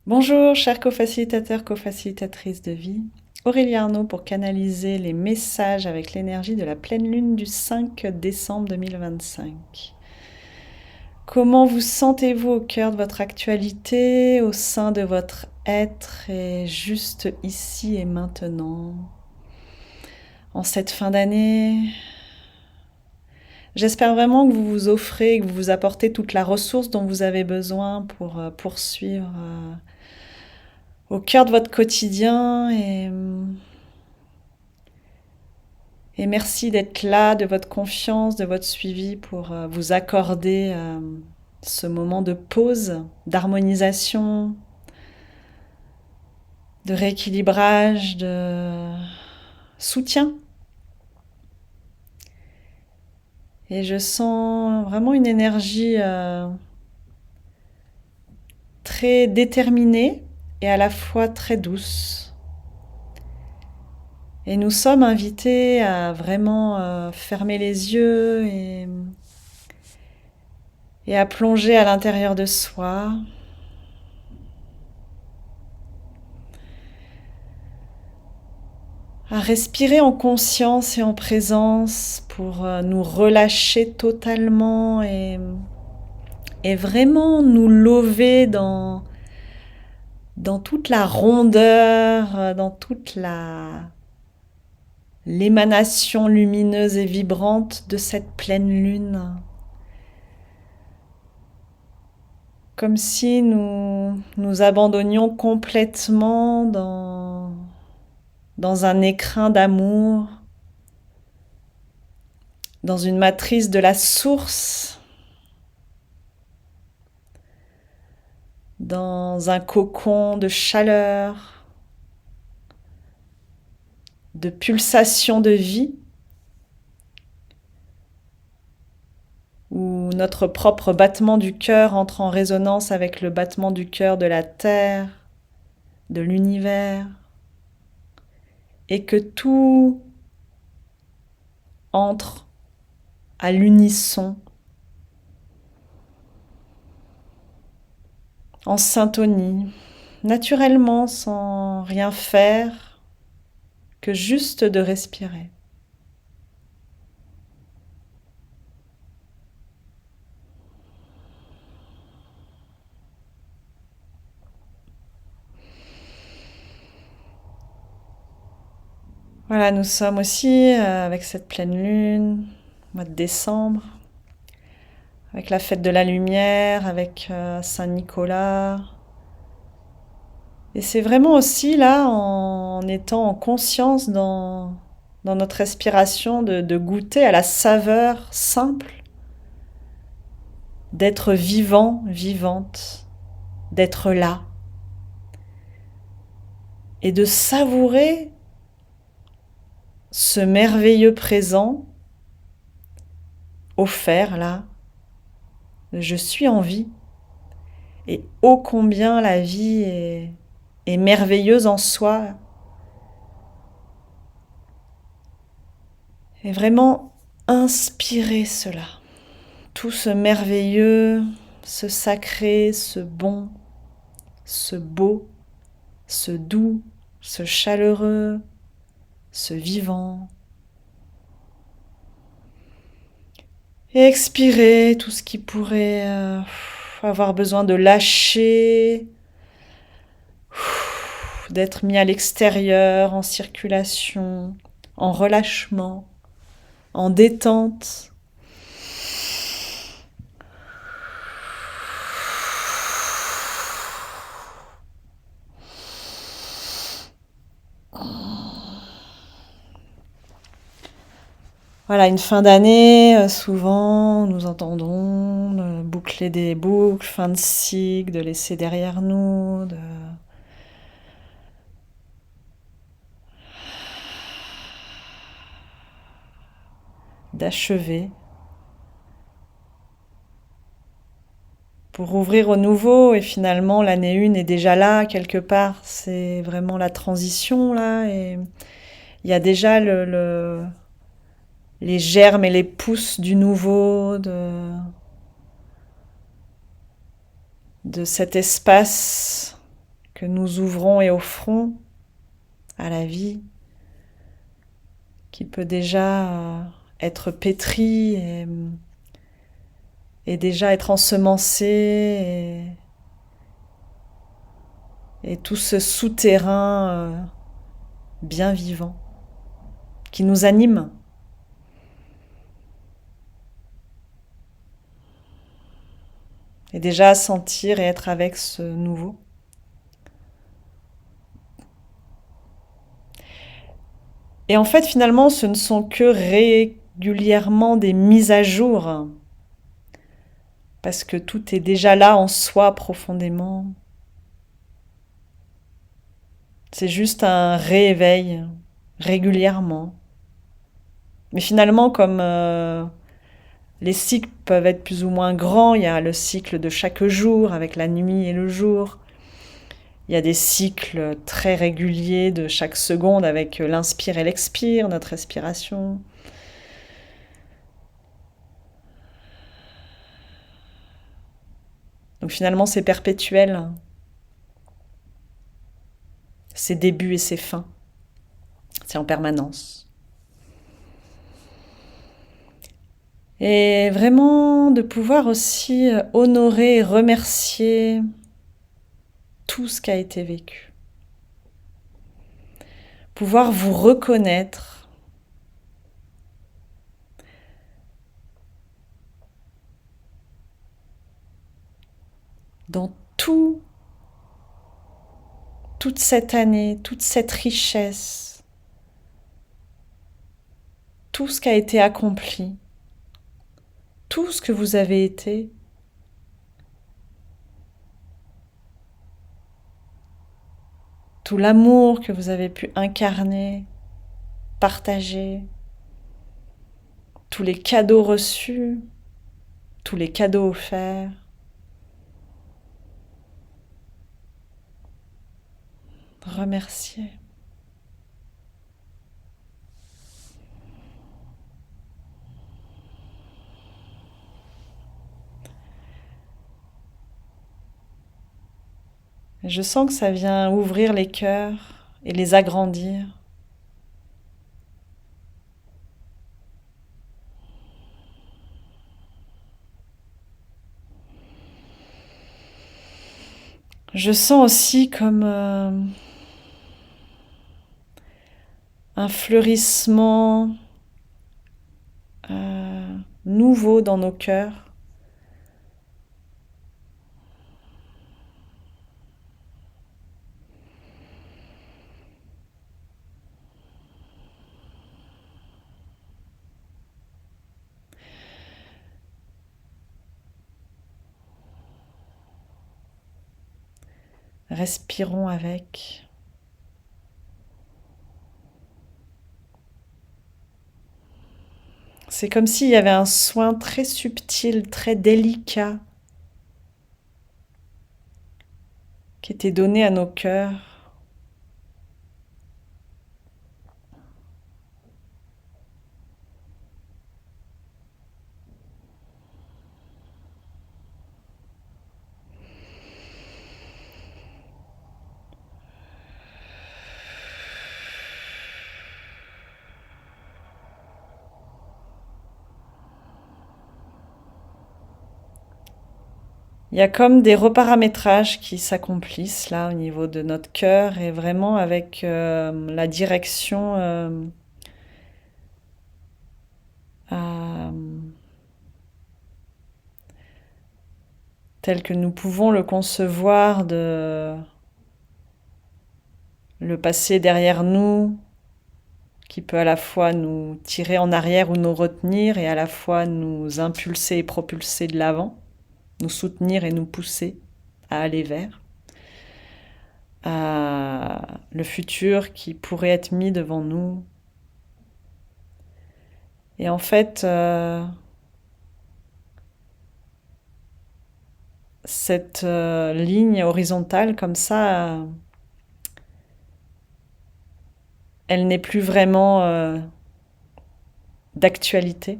Bonjour, chers co-facilitateurs, co-facilitatrices de vie. Aurélie Arnaud pour canaliser les messages avec l'énergie de la pleine lune du 5 décembre 2025. Comment vous sentez-vous au cœur de votre actualité, au sein de votre être et juste ici et maintenant, en cette fin d'année? J'espère vraiment que vous vous offrez, que vous vous apportez toute la ressource dont vous avez besoin pour poursuivre au cœur de votre quotidien et merci d'être là, de votre confiance, de votre suivi pour vous accorder ce moment de pause, d'harmonisation, de rééquilibrage, de soutien. Et je sens vraiment une énergie très déterminée et à la fois très douce. Et nous sommes invités à vraiment fermer les yeux et à plonger à l'intérieur de soi, à respirer en conscience et en présence pour nous relâcher totalement et vraiment nous lever dans toute la rondeur, dans toute l'émanation lumineuse et vibrante de cette pleine lune. Comme si nous nous abandonnions complètement dans un écrin d'amour, dans une matrice de la source, dans un cocon de chaleur, de pulsation de vie, où notre propre battement du cœur entre en résonance avec le battement du cœur de la Terre, de l'univers, et que tout entre à l'unisson, en syntonie, naturellement, sans rien faire, que juste de respirer. Voilà, nous sommes aussi avec cette pleine lune, mois de décembre, avec la fête de la lumière, avec Saint-Nicolas. Et c'est vraiment aussi là, en étant en conscience dans notre respiration, de goûter à la saveur simple d'être vivant, vivante, d'être là, et de savourer ce merveilleux présent offert là. Je suis en vie, et ô combien la vie est merveilleuse en soi, et vraiment inspirer cela. Tout ce merveilleux, ce sacré, ce bon, ce beau, ce doux, ce chaleureux, ce vivant. Et expirer tout ce qui pourrait avoir besoin de lâcher, d'être mis à l'extérieur, en circulation, en relâchement, en détente. Voilà, une fin d'année, souvent nous entendons boucler des boucles, fin de cycle, de laisser derrière nous, d'achever, pour ouvrir au nouveau. Et finalement, l'année 1 est déjà là, quelque part. C'est vraiment la transition, là. Et il y a déjà les germes et les pousses du nouveau, de cet espace que nous ouvrons et offrons à la vie, qui peut déjà être pétrie et déjà être ensemencée et tout ce souterrain bien vivant qui nous anime. Et déjà sentir et être avec ce nouveau. Et en fait, finalement, ce ne sont que régulièrement des mises à jour, parce que tout est déjà là en soi profondément. C'est juste un rééveil régulièrement. Mais finalement, comme les cycles peuvent être plus ou moins grands, il y a le cycle de chaque jour avec la nuit et le jour. Il y a des cycles très réguliers de chaque seconde avec l'inspire et l'expire, notre respiration. Donc finalement, c'est perpétuel, ses débuts et ses fins. C'est en permanence. Et vraiment de pouvoir aussi honorer et remercier tout ce qui a été vécu. Pouvoir vous reconnaître dans toute cette année, toute cette richesse, tout ce qui a été accompli, tout ce que vous avez été, tout l'amour que vous avez pu incarner, partager, tous les cadeaux reçus, tous les cadeaux offerts. Remercier. Je sens que ça vient ouvrir les cœurs et les agrandir. Je sens aussi comme un fleurissement nouveau dans nos cœurs. Respirons avec. C'est comme s'il y avait un soin très subtil, très délicat qui était donné à nos cœurs. Il y a comme des reparamétrages qui s'accomplissent là au niveau de notre cœur et vraiment avec la direction à- tel que nous pouvons le concevoir, de le passer derrière nous, qui peut à la fois nous tirer en arrière ou nous retenir et à la fois nous impulser et propulser de l'avant, nous soutenir et nous pousser à aller vers le futur qui pourrait être mis devant nous. Et en fait, cette ligne horizontale comme ça, elle n'est plus vraiment d'actualité.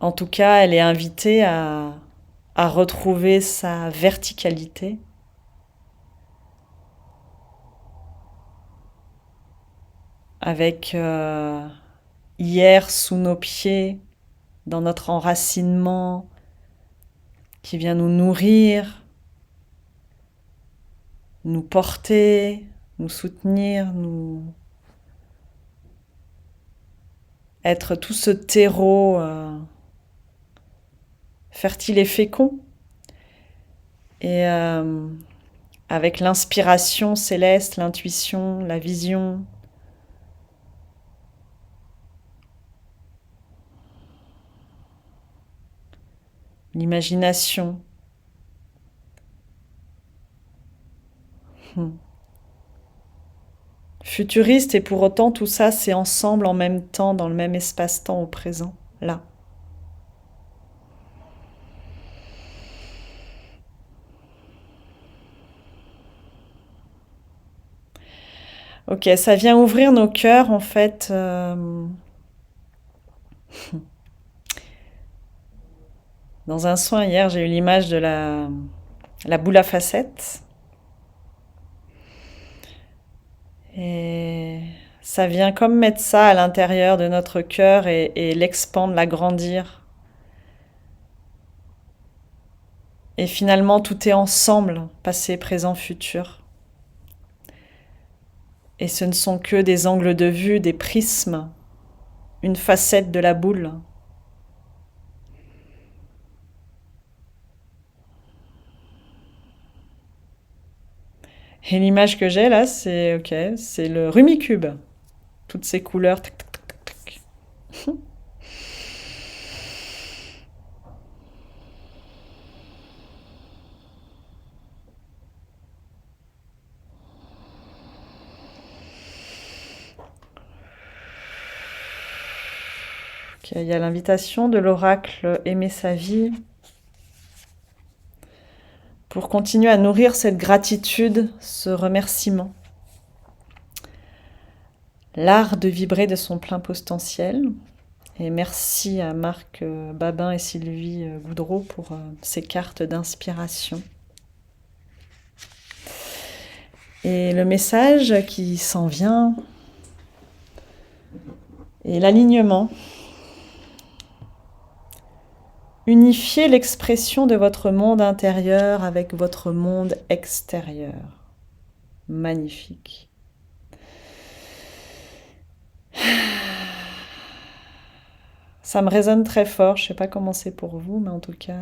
En tout cas, elle est invitée à à retrouver sa verticalité. Avec hier sous nos pieds, dans notre enracinement qui vient nous nourrir, nous porter, nous soutenir, nous être tout ce terreau fertile et fécond. Et avec l'inspiration céleste, l'intuition, la vision, l'imagination. Futuriste, et pour autant tout ça c'est ensemble en même temps, dans le même espace-temps au présent, là. Ok, ça vient ouvrir nos cœurs en fait. Dans un soin hier, j'ai eu l'image de la boule à facettes. Et ça vient comme mettre ça à l'intérieur de notre cœur et l'expandre, l'agrandir. Et finalement, tout est ensemble, passé, présent, futur. Et ce ne sont que des angles de vue, des prismes, une facette de la boule. Et l'image que j'ai là, c'est ok, c'est le Rumicube. Toutes ces couleurs. Tac, tac, tac, tac, tac. Ok, il y a l'invitation de l'oracle Aimer sa vie pour continuer à nourrir cette gratitude, ce remerciement. L'art de vibrer de son plein potentiel. Et merci à Marc Babin et Sylvie Goudreau pour ces cartes d'inspiration. Et le message qui s'en vient est l'alignement. Unifiez l'expression de votre monde intérieur avec votre monde extérieur. Magnifique. Ça me résonne très fort, je ne sais pas comment c'est pour vous, mais en tout cas,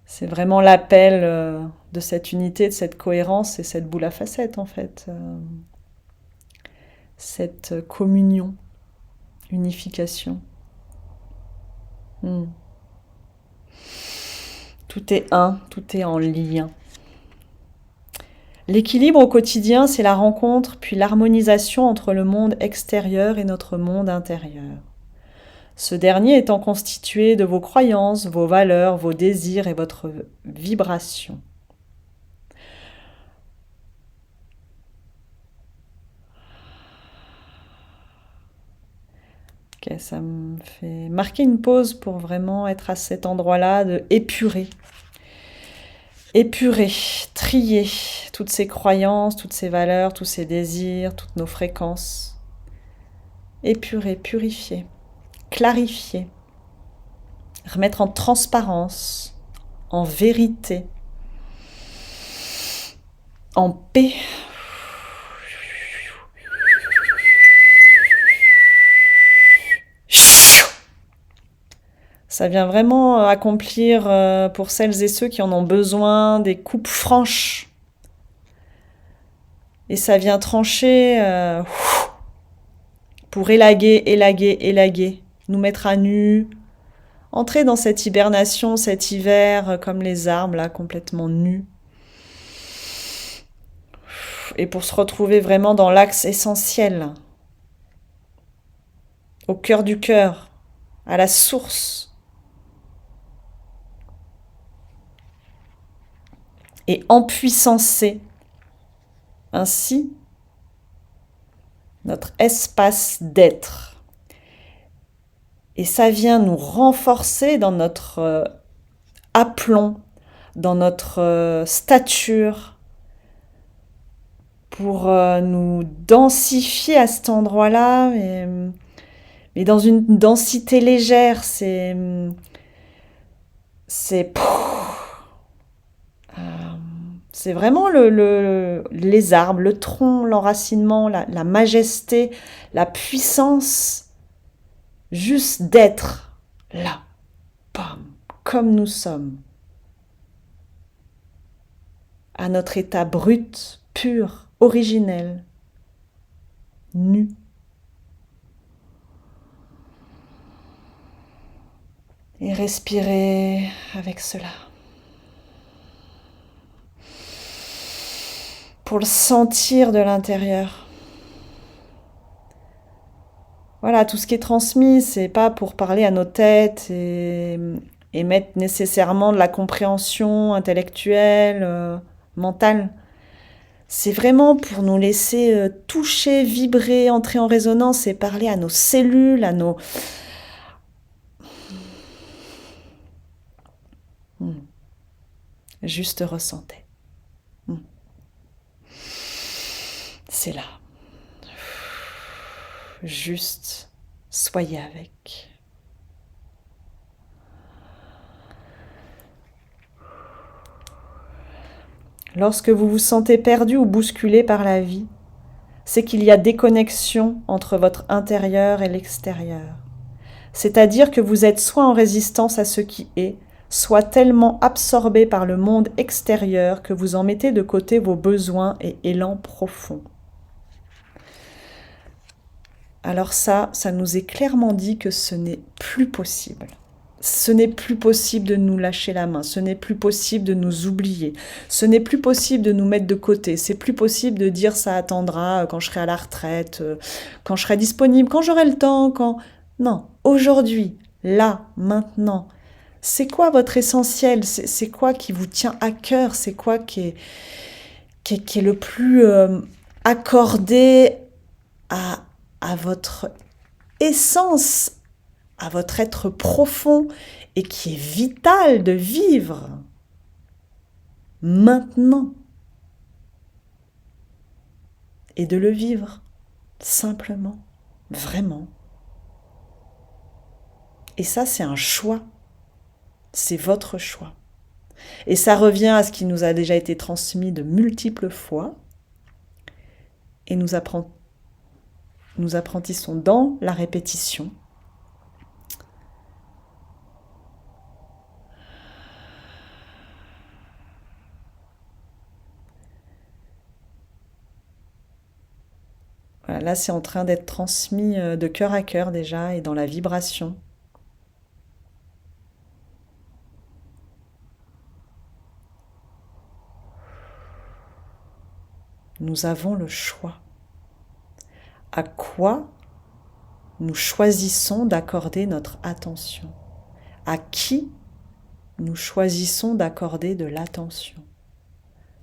c'est vraiment l'appel de cette unité, de cette cohérence et cette boule à facettes en fait. Cette communion, unification. Tout est un, tout est en lien. L'équilibre au quotidien, c'est la rencontre puis l'harmonisation entre le monde extérieur et notre monde intérieur. Ce dernier étant constitué de vos croyances, vos valeurs, vos désirs et votre vibration. Ok, ça me fait marquer une pause pour vraiment être à cet endroit-là de épurer. Épurer, trier toutes ces croyances, toutes ces valeurs, tous ces désirs, toutes nos fréquences. Épurer, purifier, clarifier, remettre en transparence, en vérité, en paix. Ça vient vraiment accomplir pour celles et ceux qui en ont besoin des coupes franches. Et ça vient trancher pour élaguer, nous mettre à nu, entrer dans cette hibernation, cet hiver comme les arbres là, complètement nus. Et pour se retrouver vraiment dans l'axe essentiel, au cœur du cœur, à la source. Et empuissancer ainsi notre espace d'être. Et ça vient nous renforcer dans notre aplomb dans notre stature pour nous densifier à cet endroit-là, mais dans une densité légère. C'est vraiment les arbres, le tronc, l'enracinement, la majesté, la puissance, juste d'être là, bam, comme nous sommes, à notre état brut, pur, originel, nu. Et respirez avec cela. Pour le sentir de l'intérieur. Voilà, tout ce qui est transmis, c'est pas pour parler à nos têtes et mettre nécessairement de la compréhension intellectuelle, mentale. C'est vraiment pour nous laisser toucher, vibrer, entrer en résonance et parler à nos cellules, à nos... Juste ressentez. C'est là. Juste soyez avec. Lorsque vous vous sentez perdu ou bousculé par la vie, c'est qu'il y a déconnexion entre votre intérieur et l'extérieur. C'est-à-dire que vous êtes soit en résistance à ce qui est, soit tellement absorbé par le monde extérieur que vous en mettez de côté vos besoins et élans profonds. Alors ça nous est clairement dit que ce n'est plus possible. Ce n'est plus possible de nous lâcher la main, ce n'est plus possible de nous oublier, ce n'est plus possible de nous mettre de côté, c'est plus possible de dire ça attendra quand je serai à la retraite, quand je serai disponible, quand j'aurai le temps, quand... Non, aujourd'hui, là, maintenant, c'est quoi votre essentiel? C'est quoi qui vous tient à cœur? C'est quoi qui est le plus accordé à votre essence, à votre être profond et qui est vital de vivre maintenant et de le vivre simplement, vraiment. Et ça, c'est un choix. C'est votre choix. Et ça revient à ce qui nous a déjà été transmis de multiples fois et nous apprentissons dans la répétition. Voilà, là, c'est en train d'être transmis de cœur à cœur déjà et dans la vibration. Nous avons le choix. À quoi nous choisissons d'accorder notre attention? À qui nous choisissons d'accorder de l'attention?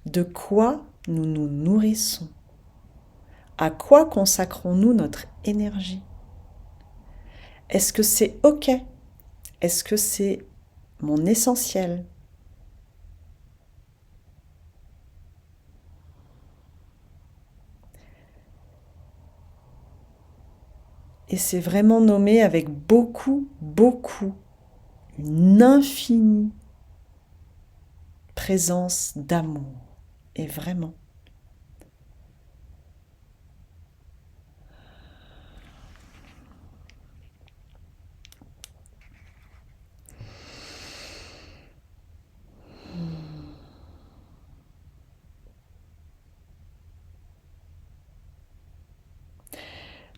De quoi nous nous nourrissons? À quoi consacrons-nous notre énergie? Est-ce que c'est OK? Est-ce que c'est mon essentiel? Et c'est vraiment nommé avec beaucoup, une infinie présence d'amour. Et vraiment.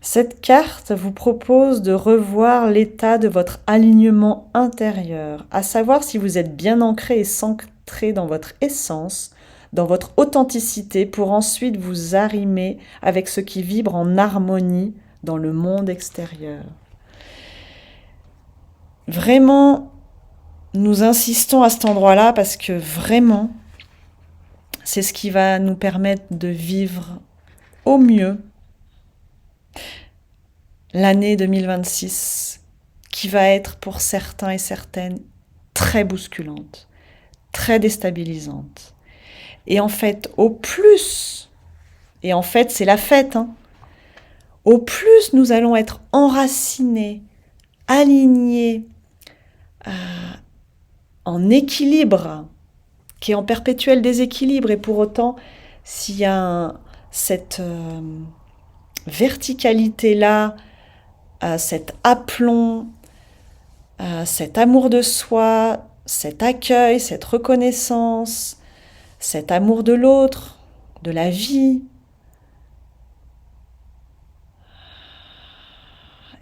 Cette carte vous propose de revoir l'état de votre alignement intérieur, à savoir si vous êtes bien ancré et centré dans votre essence, dans votre authenticité, pour ensuite vous arrimer avec ce qui vibre en harmonie dans le monde extérieur. Vraiment, nous insistons à cet endroit-là parce que vraiment, c'est ce qui va nous permettre de vivre au mieux l'année 2026, qui va être pour certains et certaines très bousculante, très déstabilisante. Et en fait, au plus, et en fait c'est la fête, hein, au plus nous allons être enracinés, alignés, en équilibre, qui est en perpétuel déséquilibre, et pour autant, s'il y a cette verticalité-là, cet aplomb, cet amour de soi, cet accueil, cette reconnaissance, cet amour de l'autre, de la vie,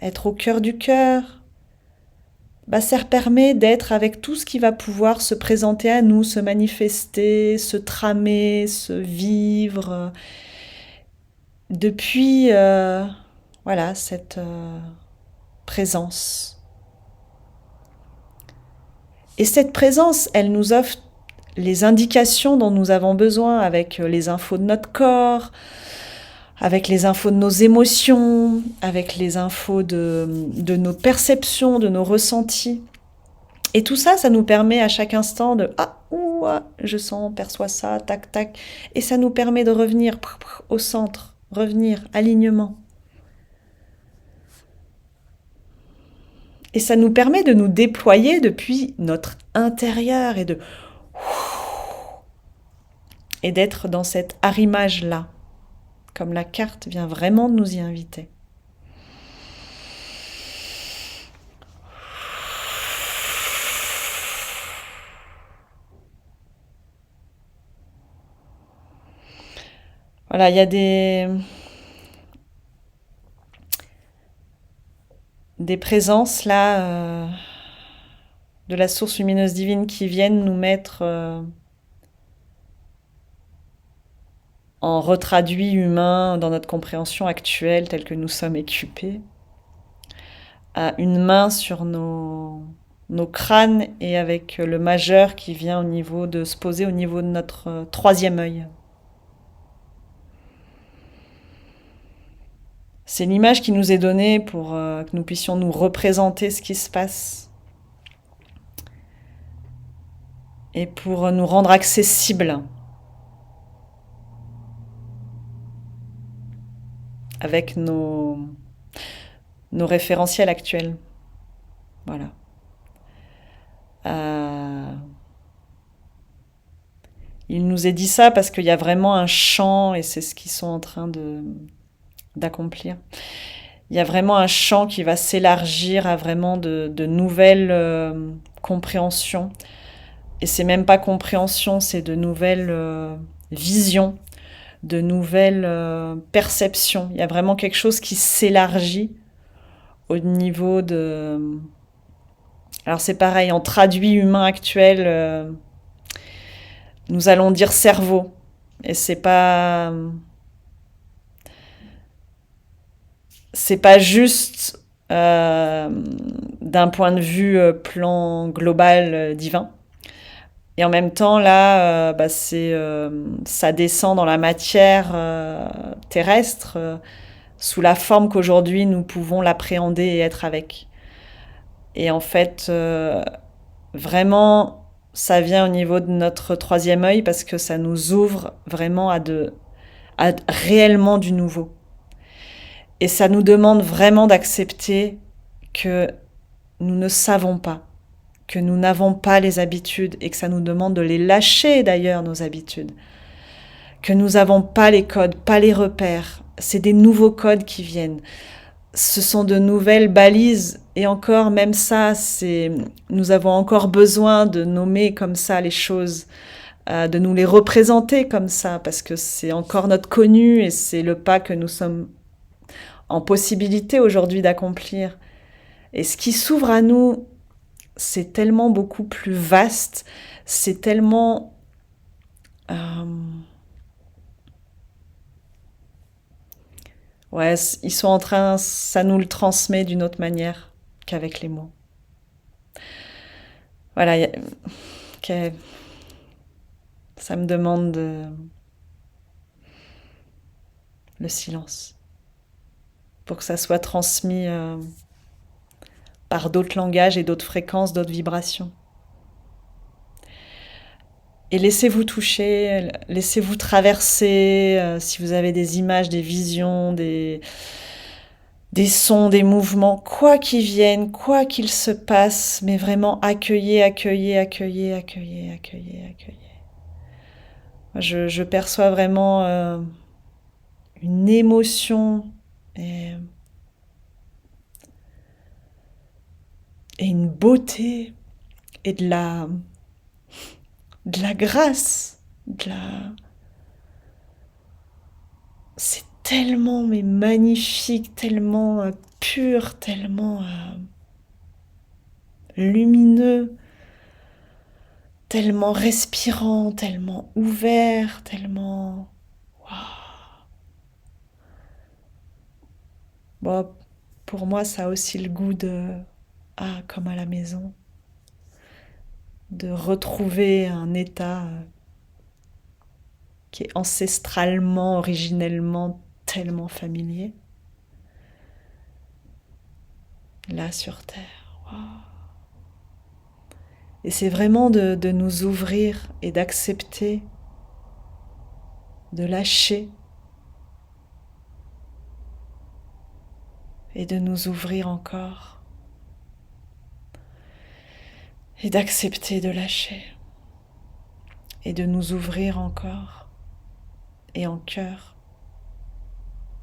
être au cœur du cœur, ça permet d'être avec tout ce qui va pouvoir se présenter à nous, se manifester, se tramer, se vivre, depuis voilà, cette présence. Et cette présence, elle nous offre les indications dont nous avons besoin avec les infos de notre corps, avec les infos de nos émotions, avec les infos de nos perceptions, de nos ressentis. Et tout ça, ça nous permet à chaque instant de « Ah, ouh, ah, je sens, perçois ça, tac, tac ». Et ça nous permet de revenir au centre, revenir, alignement. Et ça nous permet de nous déployer depuis notre intérieur et d'être dans cet arrimage-là, comme la carte vient vraiment de nous y inviter. Voilà, il y a des présences là de la source lumineuse divine qui viennent nous mettre en retraduit humain dans notre compréhension actuelle telle que nous sommes équipés, à une main sur nos crânes et avec le majeur qui vient se poser au niveau de notre troisième œil. C'est l'image qui nous est donnée pour que nous puissions nous représenter ce qui se passe et pour nous rendre accessibles avec nos référentiels actuels. Voilà. Il nous est dit ça parce qu'il y a vraiment un champ, et c'est ce qu'ils sont en train d'accomplir. Il y a vraiment un champ qui va s'élargir à vraiment de nouvelles compréhensions. Et c'est même pas compréhension, c'est de nouvelles visions, de nouvelles perceptions. Il y a vraiment quelque chose qui s'élargit au niveau de... Alors c'est pareil, en traduit humain actuel, nous allons dire cerveau. Et c'est pas juste d'un point de vue plan global divin. Et en même temps, là, ça descend dans la matière terrestre sous la forme qu'aujourd'hui nous pouvons l'appréhender et être avec. Et en fait, vraiment, ça vient au niveau de notre troisième œil parce que ça nous ouvre vraiment à réellement du nouveau. Et ça nous demande vraiment d'accepter que nous ne savons pas, que nous n'avons pas les habitudes et que ça nous demande de les lâcher d'ailleurs, nos habitudes. Que nous n'avons pas les codes, pas les repères. C'est des nouveaux codes qui viennent. Ce sont de nouvelles balises et encore, même ça, nous avons encore besoin de nommer comme ça les choses, de nous les représenter comme ça parce que c'est encore notre connu et c'est le pas que nous sommes en possibilité aujourd'hui d'accomplir. Et ce qui s'ouvre à nous, c'est tellement beaucoup plus vaste, c'est tellement... ouais, ils sont en train, ça nous le transmet d'une autre manière qu'avec les mots. Voilà, ça me demande le silence pour que ça soit transmis par d'autres langages et d'autres fréquences, d'autres vibrations. Et laissez-vous toucher, laissez-vous traverser, si vous avez des images, des visions, des sons, des mouvements, quoi qu'il vienne, quoi qu'il se passe, mais vraiment accueillez, accueillez, accueillez, accueillez, accueillez, accueillez. Je perçois vraiment une émotion et une beauté et de la grâce, c'est tellement mais magnifique, tellement pur, tellement lumineux, tellement respirant, tellement ouvert, tellement... Waouh. Bon, pour moi, ça a aussi le goût de... Ah, comme à la maison. De retrouver un état qui est ancestralement, originellement tellement familier. Là, sur Terre. Waouh. Et c'est vraiment de nous ouvrir et d'accepter, de lâcher et de nous ouvrir encore et d'accepter de lâcher et de nous ouvrir encore et en cœur,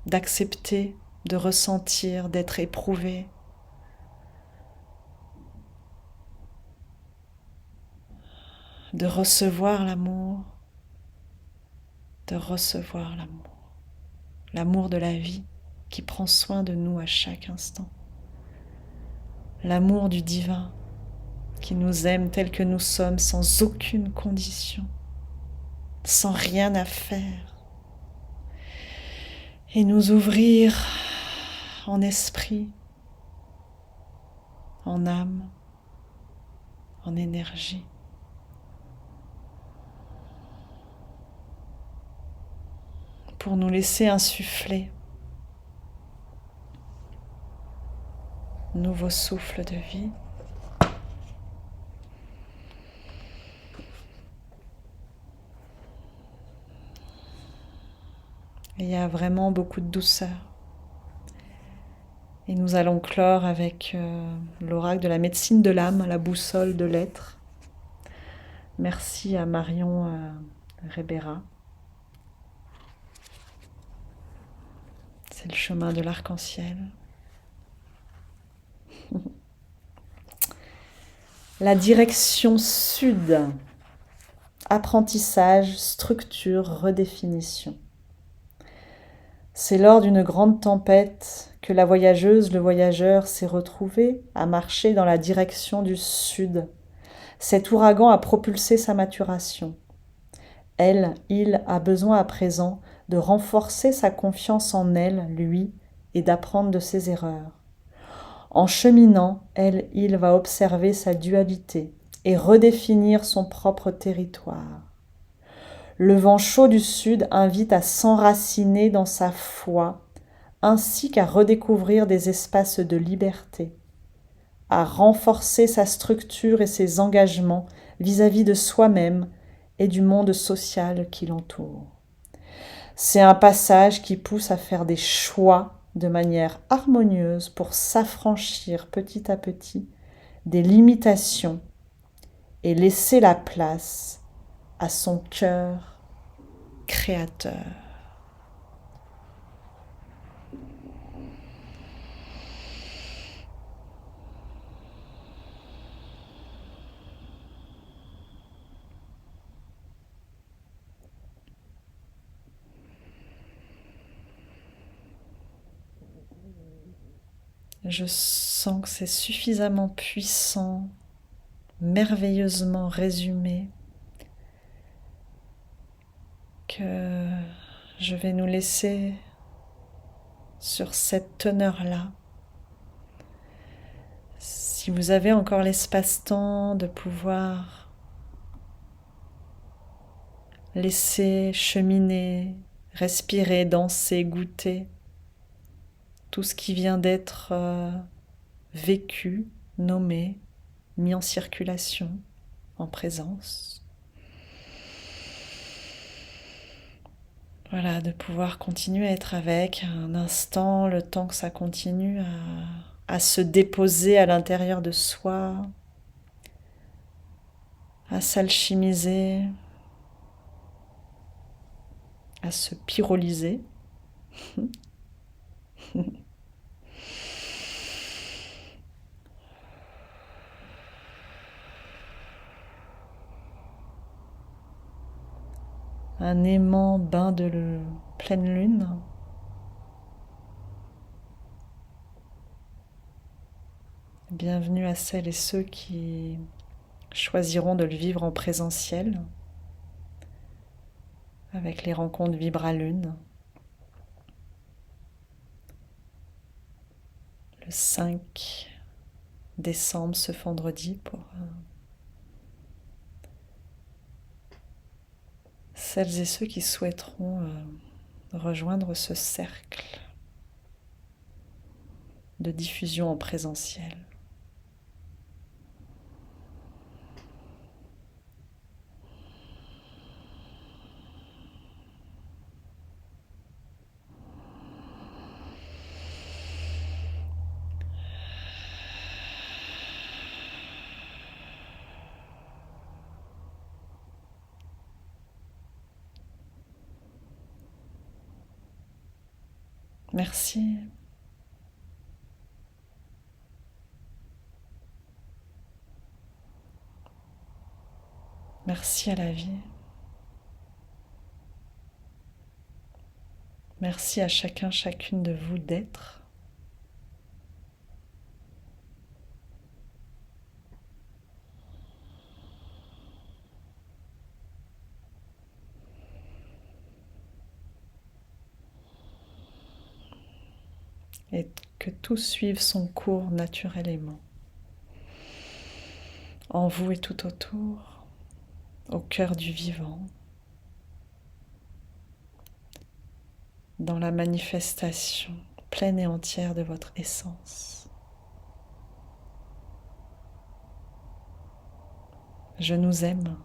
d'accepter, de ressentir, d'être éprouvé, de recevoir l'amour, l'amour de la vie qui prend soin de nous à chaque instant, l'amour du divin qui nous aime tel que nous sommes sans aucune condition, sans rien à faire, et nous ouvrir en esprit, en âme, en énergie. Pour nous laisser insuffler nouveau souffle de vie. Et il y a vraiment beaucoup de douceur. Et nous allons clore avec l'oracle de la médecine de l'âme, la boussole de l'être. Merci à Marion Ribera. C'est le chemin de l'arc-en-ciel. La direction sud. Apprentissage, structure, redéfinition. C'est lors d'une grande tempête que la voyageuse, le voyageur s'est retrouvé à marcher dans la direction du sud. Cet ouragan a propulsé sa maturation. Il a besoin à présent de renforcer sa confiance en elle, lui, et d'apprendre de ses erreurs. En cheminant, il va observer sa dualité et redéfinir son propre territoire. Le vent chaud du sud invite à s'enraciner dans sa foi, ainsi qu'à redécouvrir des espaces de liberté, à renforcer sa structure et ses engagements vis-à-vis de soi-même et du monde social qui l'entoure. C'est un passage qui pousse à faire des choix de manière harmonieuse pour s'affranchir petit à petit des limitations et laisser la place à son cœur créateur. Je sens que c'est suffisamment puissant, merveilleusement résumé, que je vais nous laisser sur cette teneur-là. Si vous avez encore l'espace-temps de pouvoir laisser cheminer, respirer, danser, goûter tout ce qui vient d'être vécu, nommé, mis en circulation, en présence. Voilà, de pouvoir continuer à être avec un instant, le temps que ça continue à se déposer à l'intérieur de soi, à s'alchimiser, à se pyrolyser. Un aimant bain de pleine lune. Bienvenue à celles et ceux qui choisiront de le vivre en présentiel, avec les rencontres Vibra-Lune, le 5 décembre, ce vendredi, pour celles et ceux qui souhaiteront rejoindre ce cercle de diffusion en présentiel. Merci. Merci à la vie. Merci à chacun, chacune de vous d'être. Et que tout suive son cours naturellement. En vous et tout autour, au cœur du vivant, dans la manifestation pleine et entière de votre essence. Je nous aime.